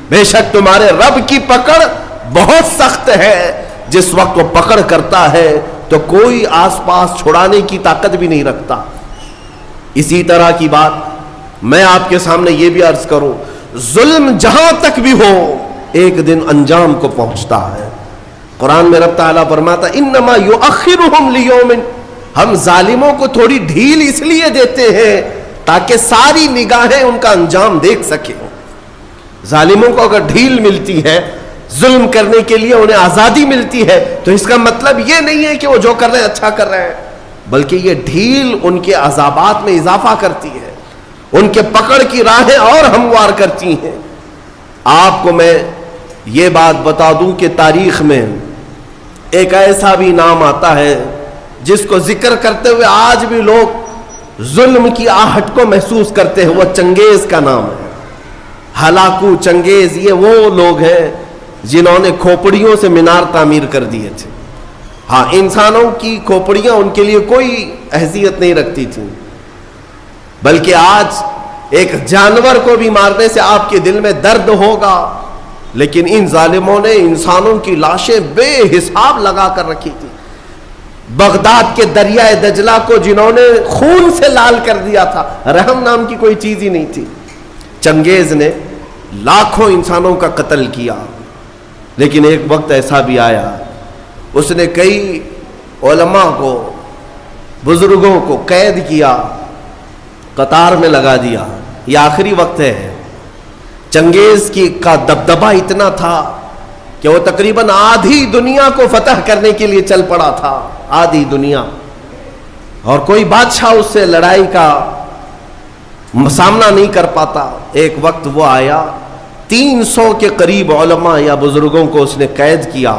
بے شک تمہارے رب کی پکڑ بہت سخت ہے، جس وقت وہ پکڑ کرتا ہے تو کوئی آس پاس چھڑانے کی طاقت بھی نہیں رکھتا۔ اسی طرح کی بات میں آپ کے سامنے یہ بھی عرض کروں، ظلم جہاں تک بھی ہو ایک دن انجام کو پہنچتا ہے۔ قرآن میں رب تعالیٰ فرماتا انما یؤخرہم لیوم، ہم ظالموں کو تھوڑی ڈھیل اس لیے دیتے ہیں تاکہ ساری نگاہیں ان کا انجام دیکھ سکیں۔ ظالموں کو اگر ڈھیل ملتی ہے، ظلم کرنے کے لیے انہیں آزادی ملتی ہے، تو اس کا مطلب یہ نہیں ہے کہ وہ جو کر رہے ہیں اچھا کر رہے ہیں، بلکہ یہ ڈھیل ان کے عذابات میں اضافہ کرتی ہے، ان کے پکڑ کی راہیں اور ہموار کرتی ہیں۔ آپ کو میں یہ بات بتا دوں کہ تاریخ میں ایک ایسا بھی نام آتا ہے جس کو ذکر کرتے ہوئے آج بھی لوگ ظلم کی آہٹ کو محسوس کرتے ہیں، وہ چنگیز کا نام ہے۔ ہلاکو چنگیز یہ وہ لوگ ہیں جنہوں نے کھوپڑیوں سے مینار تعمیر کر دیے تھے۔ ہاں، انسانوں کی کھوپڑیاں ان کے لیے کوئی اہمیت نہیں رکھتی تھیں، بلکہ آج ایک جانور کو بھی مارنے سے آپ کے دل میں درد ہوگا، لیکن ان ظالموں نے انسانوں کی لاشیں بے حساب لگا کر رکھی تھی۔ بغداد کے دریائے دجلہ کو جنہوں نے خون سے لال کر دیا تھا، رحم نام کی کوئی چیز ہی نہیں تھی۔ چنگیز نے لاکھوں انسانوں کا قتل کیا، لیکن ایک وقت ایسا بھی آیا اس نے کئی علماء کو، بزرگوں کو قید کیا، قطار میں لگا دیا۔ یہ آخری وقت ہے۔ چنگیز کا دبدبہ اتنا تھا کہ وہ تقریباً آدھی دنیا کو فتح کرنے کے لیے چل پڑا تھا، آدھی دنیا، اور کوئی بادشاہ اس سے لڑائی کا سامنا نہیں کر پاتا۔ ایک وقت وہ آیا، 300 کے قریب علماء یا بزرگوں کو اس نے قید کیا،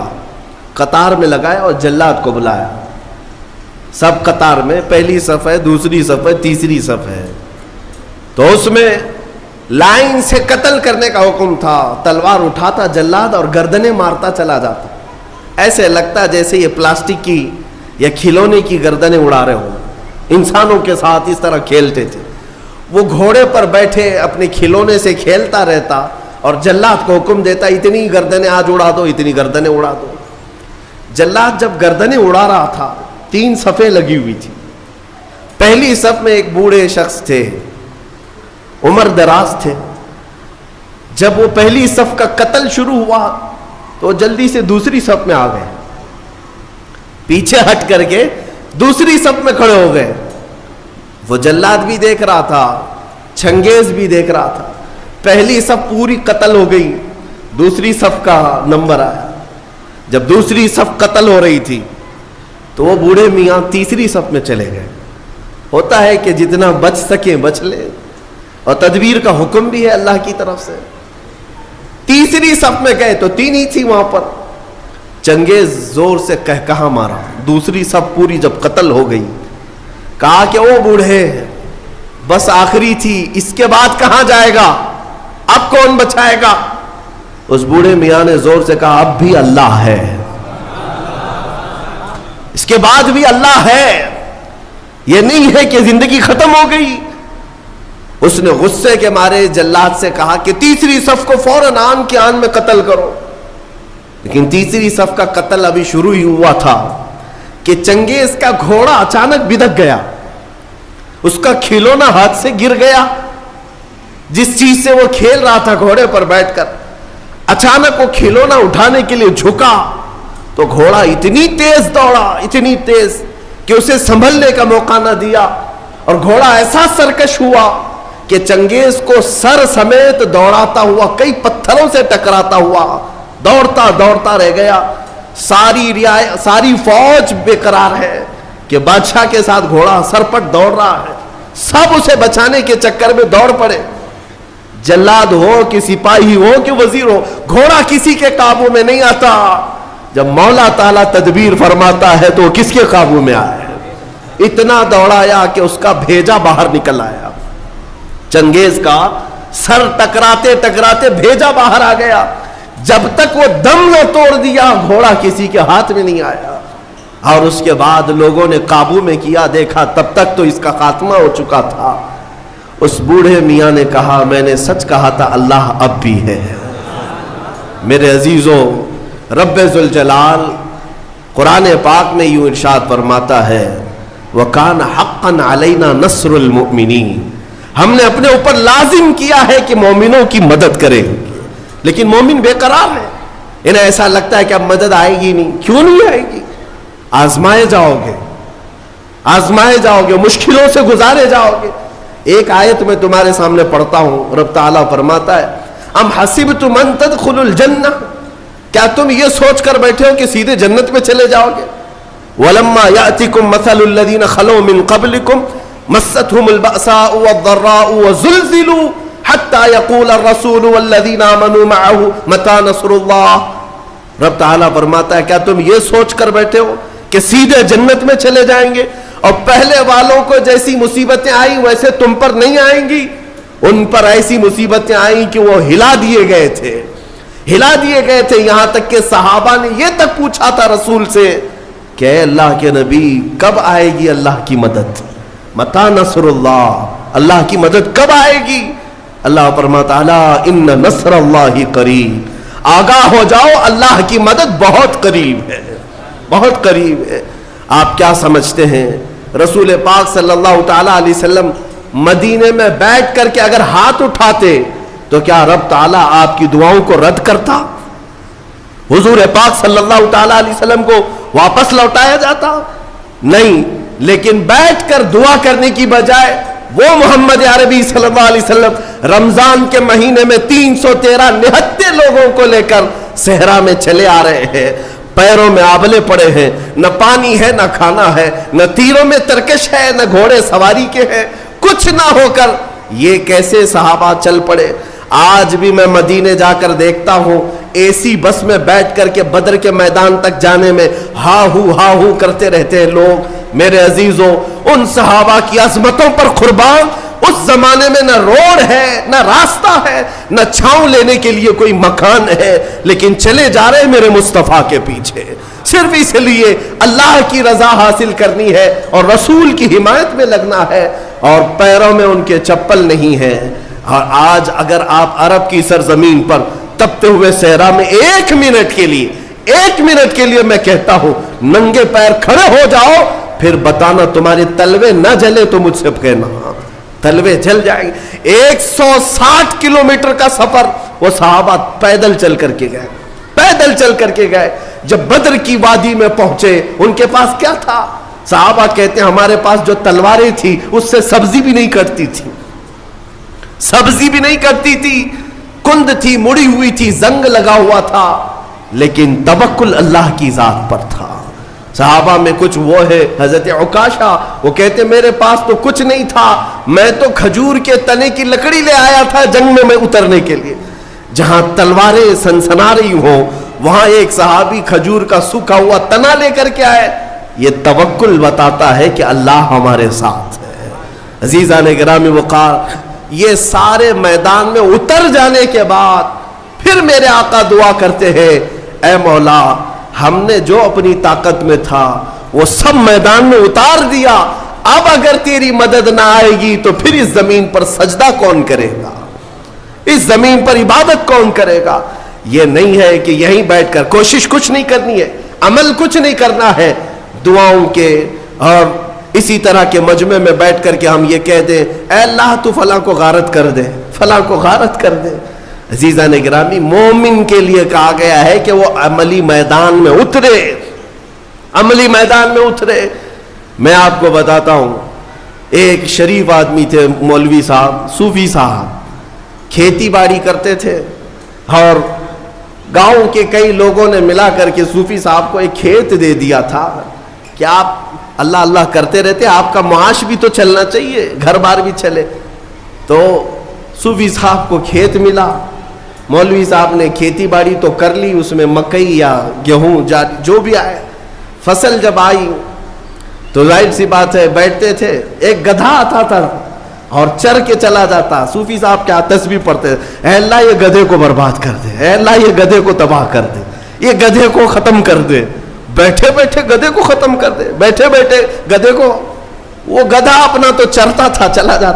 قطار میں لگایا اور جلاد کو بلایا۔ سب قطار میں، پہلی صف ہے، دوسری صف ہے، تیسری صف ہے، تو اس میں لائن سے قتل کرنے کا حکم تھا۔ تلوار اٹھاتا جلاد اور گردنیں مارتا چلا جاتا، ایسے لگتا جیسے یہ پلاسٹک کی یا کھلونے کی گردنیں اڑا رہے ہوں۔ انسانوں کے ساتھ اس طرح کھیلتے تھے۔ وہ گھوڑے پر بیٹھے اپنے کھلونے سے کھیلتا رہتا اور جلاد کو حکم دیتا اتنی گردنیں آج اڑا دو، اتنی گردنیں اڑا دو۔ جلاد جب گردنیں اڑا رہا تھا، 3 صفیں لگی ہوئی تھی۔ پہلی صف میں ایک بوڑھے شخص تھے، عمر دراز تھے۔ جب وہ پہلی صف کا قتل شروع ہوا تو جلدی سے دوسری صف میں آ گئے، پیچھے ہٹ کر کے دوسری صف میں کھڑے ہو گئے۔ وہ جلاد بھی دیکھ رہا تھا، چنگیز بھی دیکھ رہا تھا۔ پہلی صف پوری قتل ہو گئی، دوسری صف کا نمبر آیا۔ جب دوسری صف قتل ہو رہی تھی تو وہ بوڑھے میاں تیسری صف میں چلے گئے۔ ہوتا ہے کہ جتنا بچ سکیں بچ لے، اور تدبیر کا حکم بھی ہے اللہ کی طرف سے۔ تیسری صف میں گئے تو 3 ہی تھی وہاں پر۔ چنگیز زور سے کہا مارا، دوسری صف پوری جب قتل ہو گئی، کہا کہ او بوڑھے، بس آخری تھی، اس کے بعد کہاں جائے گا، اب کون بچائے گا؟ اس بوڑھے میاں نے زور سے کہا اب بھی اللہ ہے، اس کے بعد بھی اللہ ہے، یہ نہیں ہے کہ زندگی ختم ہو گئی۔ اس نے غصے کے مارے جلاد سے کہا کہ تیسری صف کو فوراً آن کے آن میں قتل کرو۔ لیکن تیسری صف کا قتل ابھی شروع ہی ہوا تھا کہ چنگیز کا گھوڑا اچانک بدک گیا، اس کا کھلونا ہاتھ سے گر گیا، جس چیز سے وہ کھیل رہا تھا گھوڑے پر بیٹھ کر۔ اچانک وہ کھلونا اٹھانے کے لیے جھکا تو گھوڑا اتنی تیز دوڑا، اتنی تیز کہ اسے سنبھلنے کا موقع نہ دیا، اور گھوڑا ایسا سرکش ہوا کہ چنگیز کو سر سمیت دوڑاتا ہوا، کئی پتھروں سے ٹکراتا ہوا دوڑتا دوڑتا رہ گیا۔ ساری فوج بے قرار ہے کہ بادشاہ کے ساتھ گھوڑا سرپٹ دوڑ رہا ہے، سب اسے بچانے کے چکر میں دوڑ پڑے۔ جلاد ہو کہ سپاہی ہو کہ وزیر ہو، گھوڑا کسی کے قابو میں نہیں آتا۔ جب مولا تعالیٰ تدبیر فرماتا ہے تو وہ کس کے قابو میں آئے؟ اتنا دوڑایا کہ اس کا بھیجا باہر نکل آیا۔ چنگیز کا سر ٹکراتے ٹکراتے بھیجا باہر آ گیا۔ جب تک وہ دم نہ توڑ دیا گھوڑا کسی کے ہاتھ میں نہیں آیا، اور اس کے بعد لوگوں نے قابو میں کیا، دیکھا تب تک تو اس کا خاتمہ ہو چکا تھا۔ اس بوڑھے میاں نے کہا میں نے سچ کہا تھا، اللہ اب بھی ہے۔ میرے عزیزوں، رب ذوالجلال قرآن پاک میں یوں ارشاد فرماتا ہے وَكَانَ حَقًّا عَلَيْنَا نَصْرُ الْمُؤْمِنِينَ، ہم نے اپنے اوپر لازم کیا ہے کہ مومنوں کی مدد کریں گے. لیکن مومن بے قرار ہے، انہیں ایسا لگتا ہے کہ اب مدد آئے گی نہیں. کیوں نہیں آئے گی؟ آزمائے جاؤ گے، آزمائے جاؤ گے، مشکلوں سے گزارے جاؤ گے. ایک آیت میں تمہارے سامنے پڑھتا ہوں، رب تعالیٰ فرماتا ہے ام حسبتم ان تدخلوا الجنہ، کیا تم یہ سوچ کر بیٹھے ہو کہ سیدھے جنت میں چلے جاؤ گے؟ ولما یأتکم مثل الذین خلوا من قبلکم مستهم البأساء والضراء وزلزلوا حتى يقول الرسول والذین آمنوا معه متى نصر اللہ. رب تعالیٰ فرماتا ہے کیا تم یہ سوچ کر بیٹھے ہو کہ سیدھے جنت میں چلے جائیں گے، اور پہلے والوں کو جیسی مصیبتیں آئیں ویسے تم پر نہیں آئیں گی؟ ان پر ایسی مصیبتیں آئیں کہ وہ ہلا دیے گئے تھے، ہلا دیے گئے تھے. یہاں تک کہ صحابہ نے یہ تک پوچھا تھا رسول سے کہ اے اللہ کے نبی کب آئے گی اللہ کی مدد؟ متی نصر اللہ، اللہ کی مدد کب آئے گی؟ اللہ فرماتا ہے ان نصر اللہ قریب، آگاہ ہو جاؤ اللہ کی مدد بہت قریب ہے، بہت قریب ہے. آپ کیا سمجھتے ہیں رسول پاک صلی اللہ تعالی علیہ وسلم مدینے میں بیٹھ کر کے اگر ہاتھ اٹھاتے تو کیا رب تعالیٰ آپ کی دعاؤں کو رد کرتا؟ حضور پاک صلی اللہ تعالی علیہ وسلم کو واپس لوٹایا جاتا؟ نہیں. لیکن بیٹھ کر دعا کرنے کی بجائے وہ محمد عربی صلی اللہ علیہ وسلم رمضان کے مہینے میں 313 نہتے لوگوں کو لے کر صحرا میں چلے آ رہے ہیں. پیروں میں آبلے پڑے ہیں، نہ پانی ہے نہ کھانا ہے، نہ تیروں میں ترکش ہے نہ گھوڑے سواری کے ہیں، کچھ نہ ہو کر یہ کیسے صحابہ چل پڑے. آج بھی میں مدینے جا کر دیکھتا ہوں اے سی بس میں بیٹھ کر کے بدر کے میدان تک جانے میں ہا ہو کرتے رہتے ہیں لوگ. میرے عزیزوں، ان صحابہ کی عظمتوں پر قربان، اس زمانے میں نہ روڈ ہے نہ راستہ ہے نہ چھاؤں لینے کے لیے کوئی مکان ہے، لیکن چلے جا رہے میرے مصطفیٰ کے پیچھے صرف اس لیے اللہ کی رضا حاصل کرنی ہے اور رسول کی حمایت میں لگنا ہے، اور پیروں میں ان کے چپل نہیں ہے. اور آج اگر آپ عرب کی سرزمین پر تپتے ہوئے صحرا میں ایک منٹ کے لیے میں کہتا ہوں ننگے پیر کھڑے ہو جاؤ، پھر بتانا تمہارے تلوے نہ جلے تو مجھ سے کہنا، تلوے جل جائیں گے. 160 کلومیٹر کا سفر وہ صحابہ پیدل چل کر کے گئے. جب بدر کی وادی میں پہنچے ان کے پاس کیا تھا؟ صحابہ کہتے ہیں ہمارے پاس جو تلواریں تھی اس سے سبزی بھی نہیں کٹتی تھی، کند تھی، مڑی ہوئی تھی، زنگ لگا ہوا تھا، لیکن توکل اللہ کی ذات پر تھا. صحابہ میں کچھ وہ ہے حضرت عکاشہ، وہ کہتے میرے پاس تو کچھ نہیں تھا، میں تو کھجور کے تنے کی لکڑی لے آیا تھا جنگ میں اترنے کے لیے. جہاں تلواریں سنسنا رہی ہوں وہاں ایک صحابی کھجور کا سوکھا ہوا تنا لے کر کے آئے. یہ توکل بتاتا ہے کہ اللہ ہمارے ساتھ ہے. عزیزان گرامی وقار، یہ سارے میدان میں اتر جانے کے بعد پھر میرے آقا دعا کرتے ہیں اے مولا ہم نے جو اپنی طاقت میں تھا وہ سب میدان میں اتار دیا، اب اگر تیری مدد نہ آئے گی تو پھر اس زمین پر سجدہ کون کرے گا، اس زمین پر عبادت کون کرے گا؟ یہ نہیں ہے کہ یہیں بیٹھ کر کوشش کچھ نہیں کرنی ہے، عمل کچھ نہیں کرنا ہے. دعاؤں کے اور اسی طرح کے مجمع میں بیٹھ کر کے ہم یہ کہہ دیں اے اللہ تو فلاں کو غارت کر دے، فلاں کو غارت کر دے. عزیزان گرامی، مومن کے لیے کہا گیا ہے کہ وہ عملی میدان میں اترے، عملی میدان میں اترے. میں آپ کو بتاتا ہوں، ایک شریف آدمی تھے مولوی صاحب، صوفی صاحب، کھیتی باڑی کرتے تھے اور گاؤں کے کئی لوگوں نے ملا کر کے صوفی صاحب کو ایک کھیت دے دیا تھا کہ آپ اللہ اللہ کرتے رہتے، آپ کا معاش بھی تو چلنا چاہیے، گھر بار بھی چلے. تو صوفی صاحب کو کھیت ملا، مولوی صاحب نے کھیتی باڑی تو کر لی، اس میں مکئی یا گیہوں جو بھی آئے. فصل جب آئی تو ظاہر سی بات ہے بیٹھتے تھے، ایک گدھا آتا تھا اور چر کے چلا جاتا. صوفی صاحب کیا تسبیح پڑھتے، اے اللہ یہ گدھے کو برباد کر دے، اے اللہ یہ گدھے کو تباہ کر دے، یہ گدھے کو ختم کر دے. بیٹھے بیٹھے گدھے کو ختم کر دے، بیٹھے بیٹھے گدھے کو، وہ گدھا اپنا تو چرتا تھا چلا جاتا.